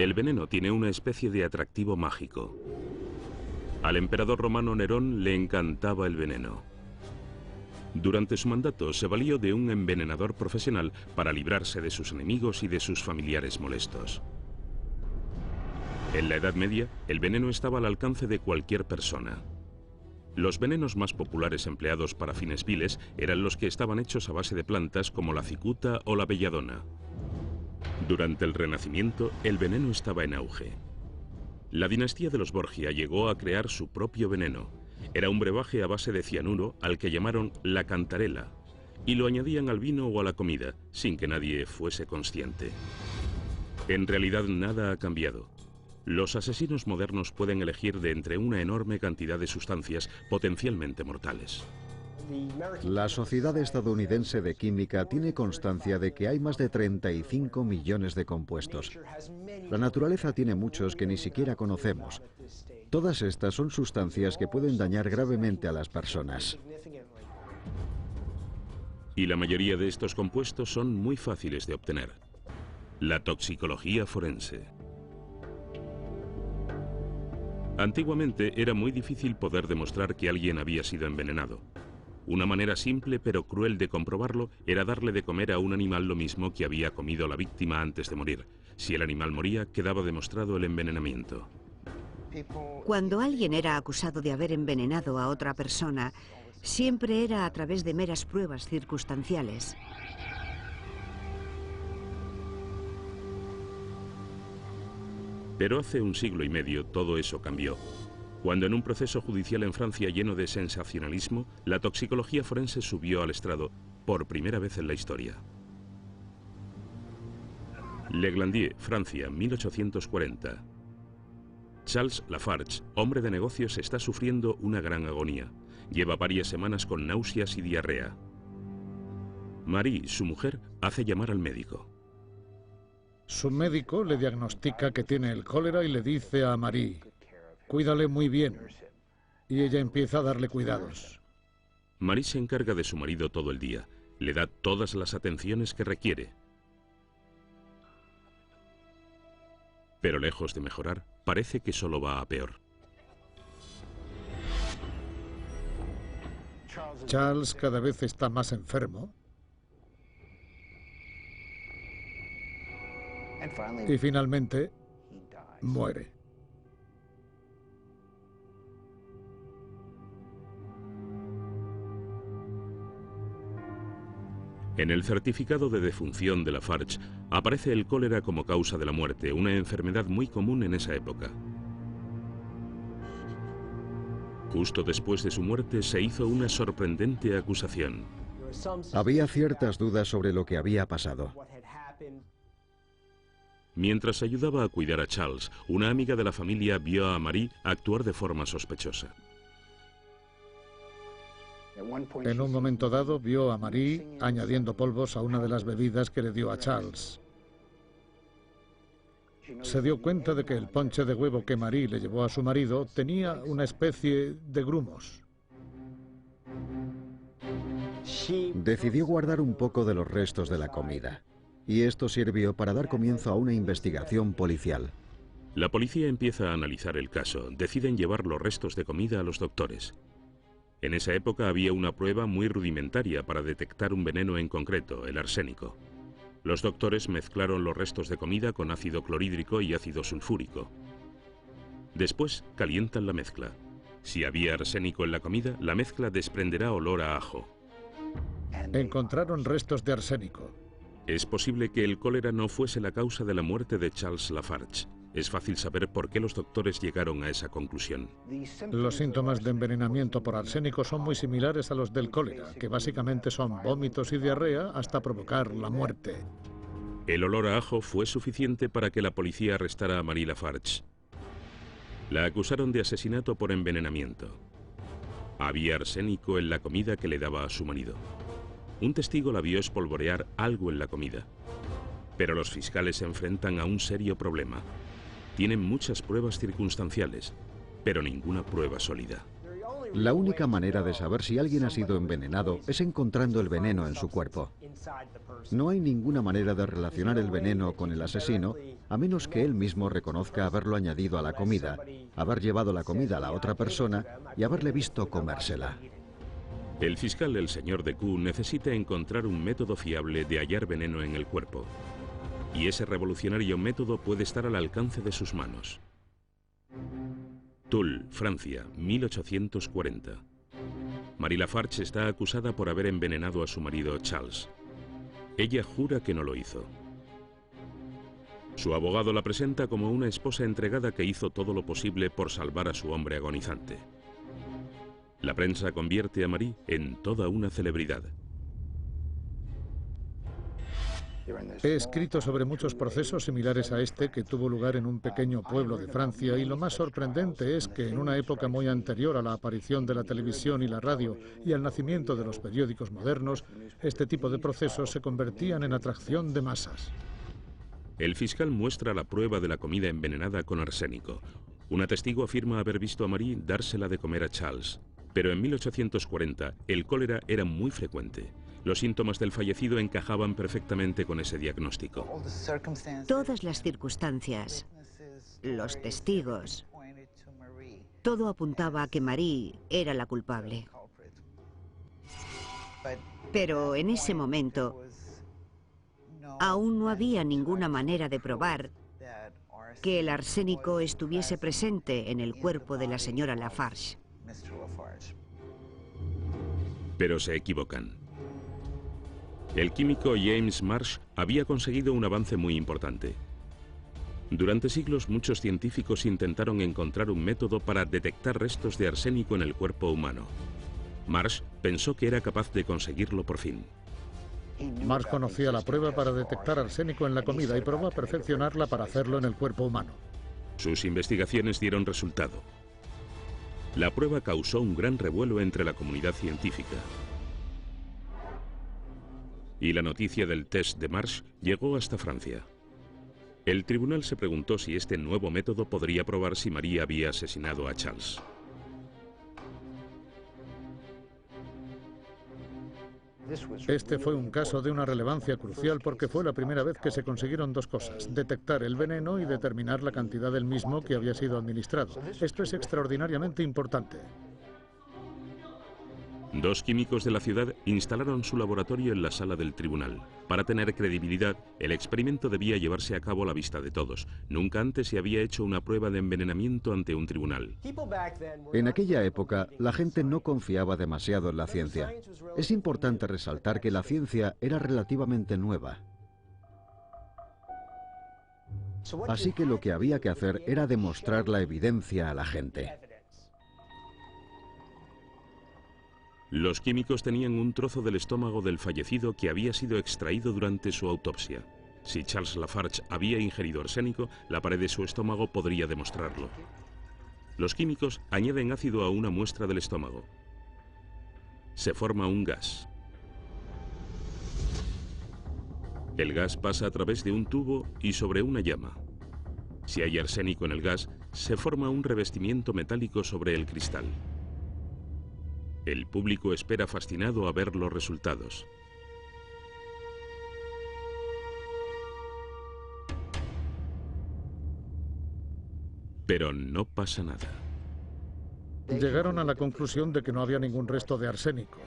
El veneno tiene una especie de atractivo mágico. Al emperador romano Nerón le encantaba el veneno. Durante su mandato se valió de un envenenador profesional para librarse de sus enemigos y de sus familiares molestos. En la Edad Media, el veneno estaba al alcance de cualquier persona. Los venenos más populares empleados para fines viles eran los que estaban hechos a base de plantas como la cicuta o la belladona. Durante el Renacimiento, el veneno estaba en auge. La dinastía de los Borgia llegó a crear su propio veneno. Era un brebaje a base de cianuro al que llamaron la cantarela, y lo añadían al vino o a la comida, sin que nadie fuese consciente. En realidad nada ha cambiado. Los asesinos modernos pueden elegir de entre una enorme cantidad de sustancias potencialmente mortales. La Sociedad Estadounidense de Química tiene constancia de que hay más de 35 millones de compuestos. La naturaleza tiene muchos que ni siquiera conocemos. Todas estas son sustancias que pueden dañar gravemente a las personas. Y la mayoría de estos compuestos son muy fáciles de obtener. La toxicología forense. Antiguamente era muy difícil poder demostrar que alguien había sido envenenado. Una manera simple pero cruel de comprobarlo era darle de comer a un animal lo mismo que había comido la víctima antes de morir. Si el animal moría, quedaba demostrado el envenenamiento. Cuando alguien era acusado de haber envenenado a otra persona, siempre era a través de meras pruebas circunstanciales. Pero hace un siglo y medio todo eso cambió, cuando en un proceso judicial en Francia lleno de sensacionalismo, la toxicología forense subió al estrado por primera vez en la historia. Le Glandier, Francia, 1840. Charles Lafarge, hombre de negocios, está sufriendo una gran agonía. Lleva varias semanas con náuseas y diarrea. Marie, su mujer, hace llamar al médico. Su médico le diagnostica que tiene el cólera y le dice a Marie: cuídale muy bien. Y ella empieza a darle cuidados. Marie se encarga de su marido todo el día. Le da todas las atenciones que requiere. Pero lejos de mejorar, parece que solo va a peor. Charles cada vez está más enfermo. Y finalmente muere. En el certificado de defunción de Lafarge aparece el cólera como causa de la muerte, una enfermedad muy común en esa época. Justo después de su muerte se hizo una sorprendente acusación. Había ciertas dudas sobre lo que había pasado. Mientras ayudaba a cuidar a Charles, una amiga de la familia vio a Marie actuar de forma sospechosa. En un momento dado vio a Marie añadiendo polvos a una de las bebidas que le dio a Charles. Se dio cuenta de que el ponche de huevo que Marie le llevó a su marido tenía una especie de grumos. Decidió guardar un poco de los restos de la comida. Y esto sirvió para dar comienzo a una investigación policial. La policía empieza a analizar el caso. Deciden llevar los restos de comida a los doctores. En esa época había una prueba muy rudimentaria para detectar un veneno en concreto, el arsénico. Los doctores mezclaron los restos de comida con ácido clorhídrico y ácido sulfúrico. Después calientan la mezcla. Si había arsénico en la comida, la mezcla desprenderá olor a ajo. Encontraron restos de arsénico. Es posible que el cólera no fuese la causa de la muerte de Charles Lafarge. Es fácil saber por qué los doctores llegaron a esa conclusión. Los síntomas de envenenamiento por arsénico son muy similares a los del cólera, que básicamente son vómitos y diarrea hasta provocar la muerte. El olor a ajo fue suficiente para que la policía arrestara a Marie Lafarge. La acusaron de asesinato por envenenamiento. Había arsénico en la comida que le daba a su marido. Un testigo la vio espolvorear algo en la comida. Pero los fiscales se enfrentan a un serio problema. Tienen muchas pruebas circunstanciales, pero ninguna prueba sólida. La única manera de saber si alguien ha sido envenenado es encontrando el veneno en su cuerpo. No hay ninguna manera de relacionar el veneno con el asesino a menos que él mismo reconozca haberlo añadido a la comida, haber llevado la comida a la otra persona y haberle visto comérsela. El fiscal, el señor de Q, necesita encontrar un método fiable de hallar veneno en el cuerpo. Y ese revolucionario método puede estar al alcance de sus manos. Toul, Francia, 1840. Marie Lafarge está acusada por haber envenenado a su marido Charles. Ella jura que no lo hizo. Su abogado la presenta como una esposa entregada que hizo todo lo posible por salvar a su hombre agonizante. La prensa convierte a Marie en toda una celebridad. He escrito sobre muchos procesos similares a este que tuvo lugar en un pequeño pueblo de Francia, y lo más sorprendente es que en una época muy anterior a la aparición de la televisión y la radio y al nacimiento de los periódicos modernos, este tipo de procesos se convertían en atracción de masas. El fiscal muestra la prueba de la comida envenenada con arsénico. Una testigo afirma haber visto a Marie dársela de comer a Charles. Pero en 1840 el cólera era muy frecuente. Los síntomas del fallecido encajaban perfectamente con ese diagnóstico. Todas las circunstancias, los testigos, todo apuntaba a que Marie era la culpable. Pero en ese momento aún no había ninguna manera de probar que el arsénico estuviese presente en el cuerpo de la señora Lafarge. Pero se equivocan. El químico James Marsh había conseguido un avance muy importante. Durante siglos muchos científicos intentaron encontrar un método para detectar restos de arsénico en el cuerpo humano. Marsh pensó que era capaz de conseguirlo por fin. Marsh conocía la prueba para detectar arsénico en la comida y probó a perfeccionarla para hacerlo en el cuerpo humano. Sus investigaciones dieron resultado. La prueba causó un gran revuelo entre la comunidad científica. Y la noticia del test de Marsh llegó hasta Francia. El tribunal se preguntó si este nuevo método podría probar si Marie había asesinado a Charles. Este fue un caso de una relevancia crucial porque fue la primera vez que se consiguieron dos cosas: detectar el veneno y determinar la cantidad del mismo que había sido administrado. Esto es extraordinariamente importante. Dos químicos de la ciudad instalaron su laboratorio en la sala del tribunal. Para tener credibilidad, el experimento debía llevarse a cabo a la vista de todos. Nunca antes se había hecho una prueba de envenenamiento ante un tribunal. En aquella época, la gente no confiaba demasiado en la ciencia. Es importante resaltar que la ciencia era relativamente nueva. Así que lo que había que hacer era demostrar la evidencia a la gente. Los químicos tenían un trozo del estómago del fallecido que había sido extraído durante su autopsia. Si Charles Lafarge había ingerido arsénico, la pared de su estómago podría demostrarlo. Los químicos añaden ácido a una muestra del estómago. Se forma un gas. El gas pasa a través de un tubo y sobre una llama. Si hay arsénico en el gas, se forma un revestimiento metálico sobre el cristal. El público espera fascinado a ver los resultados. Pero no pasa nada. Llegaron a la conclusión de que no había ningún resto de arsénico.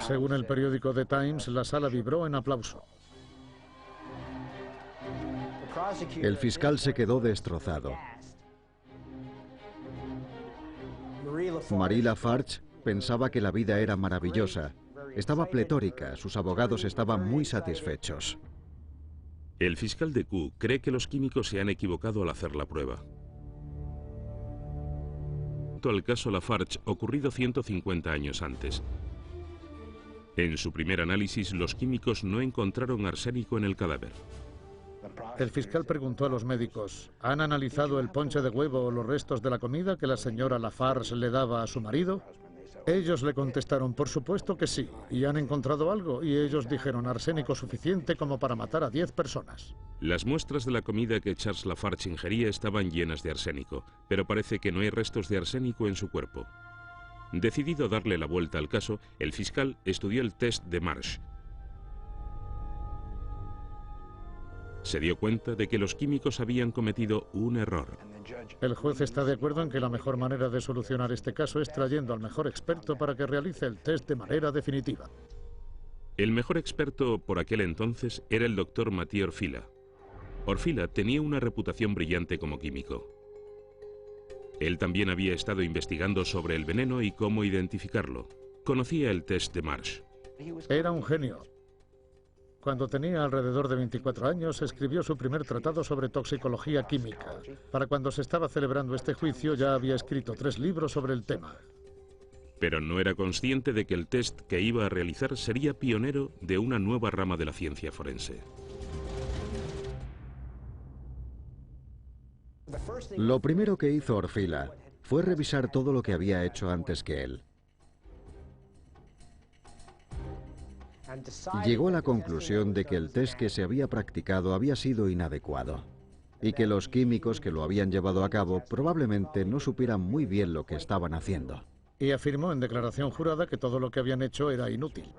Según el periódico The Times, la sala vibró en aplauso. El fiscal se quedó destrozado. Marie Lafarge pensaba que la vida era maravillosa. Estaba pletórica, sus abogados estaban muy satisfechos. El fiscal de Q cree que los químicos se han equivocado al hacer la prueba. Al caso Lafarge ocurrido 150 años antes. En su primer análisis, los químicos no encontraron arsénico en el cadáver. El fiscal preguntó a los médicos: ¿han analizado el ponche de huevo o los restos de la comida que la señora Lafarge le daba a su marido? Ellos le contestaron, por supuesto que sí, y han encontrado algo, y ellos dijeron, arsénico suficiente como para matar a 10 personas. Las muestras de la comida que Charles Lafarge ingería estaban llenas de arsénico, pero parece que no hay restos de arsénico en su cuerpo. Decidido a darle la vuelta al caso, el fiscal estudió el test de Marsh. Se dio cuenta de que los químicos habían cometido un error. El juez está de acuerdo en que la mejor manera de solucionar este caso es trayendo al mejor experto para que realice el test de manera definitiva. El mejor experto por aquel entonces era el doctor Mathieu Orfila. Orfila tenía una reputación brillante como químico. Él también había estado investigando sobre el veneno y cómo identificarlo. Conocía el test de Marsh. Era un genio. Cuando tenía alrededor de 24 años, escribió su primer tratado sobre toxicología química. Para cuando se estaba celebrando este juicio, ya había escrito 3 libros sobre el tema. Pero no era consciente de que el test que iba a realizar sería pionero de una nueva rama de la ciencia forense. Lo primero que hizo Orfila fue revisar todo lo que había hecho antes que él. Llegó a la conclusión de que el test que se había practicado había sido inadecuado y que los químicos que lo habían llevado a cabo probablemente no supieran muy bien lo que estaban haciendo. Y afirmó en declaración jurada que todo lo que habían hecho era inútil.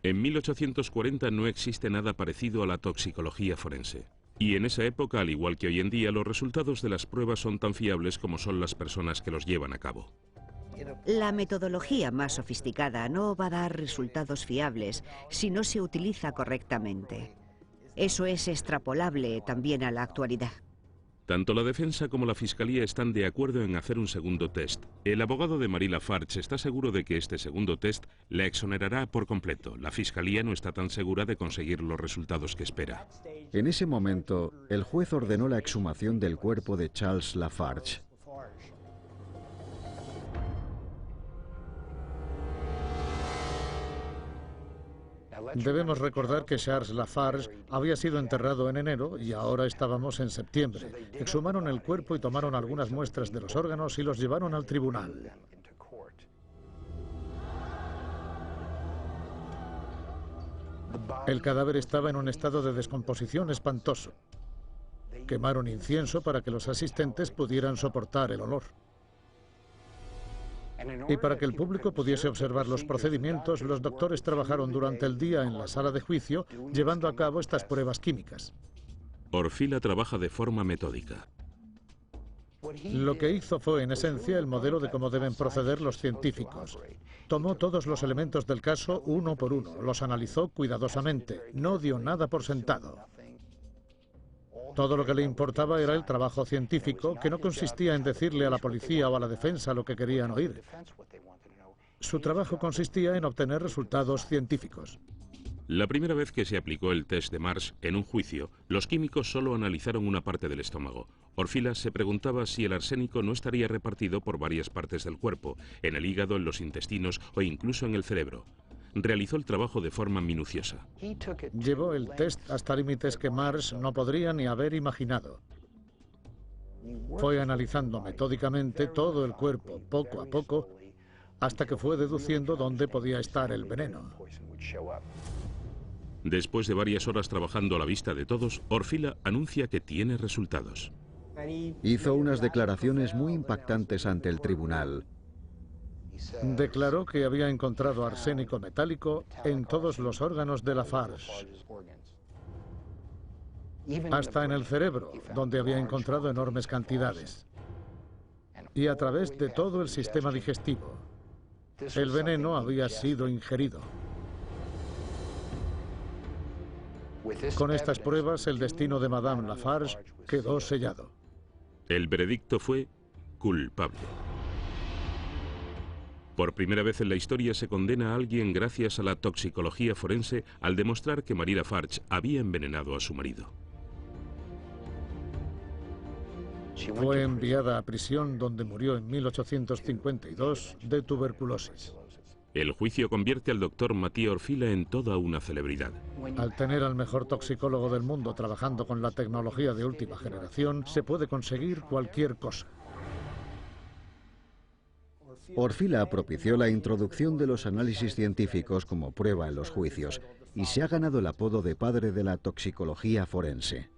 En 1840 no existe nada parecido a la toxicología forense. Y en esa época, al igual que hoy en día, los resultados de las pruebas son tan fiables como son las personas que los llevan a cabo. La metodología más sofisticada no va a dar resultados fiables si no se utiliza correctamente. Eso es extrapolable también a la actualidad. Tanto la defensa como la fiscalía están de acuerdo en hacer un segundo test. El abogado de Marie Lafarge está seguro de que este segundo test la exonerará por completo. La fiscalía no está tan segura de conseguir los resultados que espera. En ese momento, el juez ordenó la exhumación del cuerpo de Charles Lafarge. Debemos recordar que Charles Lafarge había sido enterrado en enero y ahora estábamos en septiembre. Exhumaron el cuerpo y tomaron algunas muestras de los órganos y los llevaron al tribunal. El cadáver estaba en un estado de descomposición espantoso. Quemaron incienso para que los asistentes pudieran soportar el olor. Y para que el público pudiese observar los procedimientos, los doctores trabajaron durante el día en la sala de juicio llevando a cabo estas pruebas químicas. Orfila trabaja de forma metódica. Lo que hizo fue, en esencia, el modelo de cómo deben proceder los científicos. Tomó todos los elementos del caso uno por uno, los analizó cuidadosamente, no dio nada por sentado. Todo lo que le importaba era el trabajo científico, que no consistía en decirle a la policía o a la defensa lo que querían oír. Su trabajo consistía en obtener resultados científicos. La primera vez que se aplicó el test de Marsh en un juicio, los químicos solo analizaron una parte del estómago. Orfila se preguntaba si el arsénico no estaría repartido por varias partes del cuerpo, en el hígado, en los intestinos o incluso en el cerebro. Realizó el trabajo de forma minuciosa. Llevó el test hasta límites que Marsh no podría ni haber imaginado. Fue analizando metódicamente todo el cuerpo, poco a poco, hasta que fue deduciendo dónde podía estar el veneno. Después de varias horas trabajando a la vista de todos, Orfila anuncia que tiene resultados. Hizo unas declaraciones muy impactantes ante el tribunal. Declaró que había encontrado arsénico metálico en todos los órganos de Lafarge, hasta en el cerebro, donde había encontrado enormes cantidades, y a través de todo el sistema digestivo. El veneno había sido ingerido. Con estas pruebas, el destino de Madame Lafarge quedó sellado. El veredicto fue culpable. Por primera vez en la historia se condena a alguien gracias a la toxicología forense al demostrar que Marie Lafarge había envenenado a su marido. Fue enviada a prisión, donde murió en 1852 de tuberculosis. El juicio convierte al doctor Mathieu Orfila en toda una celebridad. Al tener al mejor toxicólogo del mundo trabajando con la tecnología de última generación, se puede conseguir cualquier cosa. Orfila propició la introducción de los análisis científicos como prueba en los juicios y se ha ganado el apodo de padre de la toxicología forense.